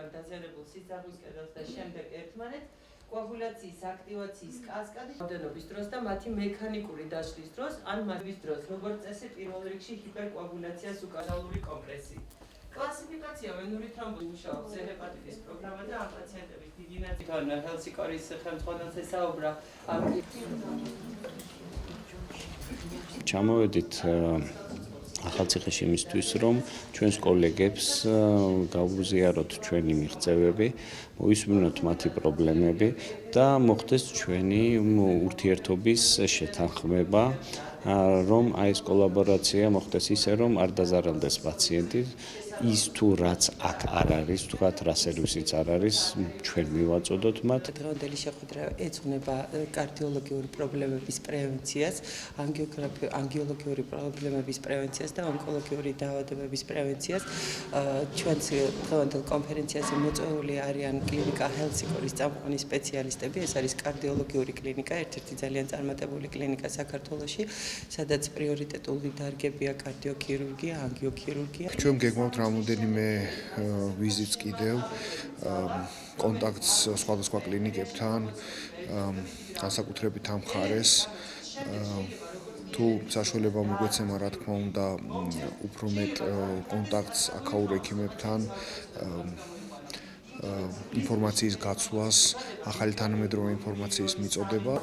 ამ დაზიანებულ სისხლის კედელს და შემდეგ ერთმანეთს კოაგულაციის აქტივაციის კასკადი მოდენობის დროს და მათი მექანიკური დაშლის დროს ან მათთვის დროს როგორც წესი პირველ რიგში ჰიპერკოაგულაციას უკანალური კომპრესი. კლასიფიკაცია ვენური თრომბოზი მუშაობს ჰეპატიტის პროგრამა და ამ პაციენტების დიდი ნაწილი ჰელსიკორის ხელმძღვანელზე საუბრა ამ ჩამოვედით ახალციხეში იმისთვის, რომ ჩვენს კოლეგებს გავუზიაროთ ჩვენი მიღწევები, მოვისმინოთ მათი პრობლემები და მოხდეს ჩვენი ურთიერთობის შეთანხმება, რომ აი ეს კოლაბორაცია მოხდეს ისე, რომ არ დაზარალდეს პაციენტი, ის თუ რაც აქ არ არის, თქვათ რა სერვისიც არ არის, ჩვენ მივაწოდოთ მათ. დღევანდელი შეხვედრა ეძღვნება კარდიოლოგიური პრობლემების პრევენციას, ანგიოლოგიური პრობლემების პრევენციას და ონკოლოგიური დაავადებების პრევენციას. ჩვენს დღევანდელ კონფერენციაზე მოწვეული არიან კლინიკა ჰელსიკორის წამყვანი სპეციალისტები. ეს არის კარდიოლოგიური კლინიკა, ერთ-ერთი ძალიან წარმატებული კლინიკა საქართველოში, სადაც პრიორიტეტული დარგებია კარდიოქირურგია, ანგიოქირურგია. ჩვენ გეგმავთ რამოდენიმე ვიზიტს კიდევ, კონტაქტს სხვადასხვა კლინიკებთან, განსაკუთრებით ამ მხარეს. თუ საშუალება მოგვეცემა, რა თქმა უნდა, უფრო მეტ კონტაქტს აქაურ ექიმებთან, ინფორმაციის გაცვლას, ახალი თანამედროვე ინფორმაციის მიწოდება.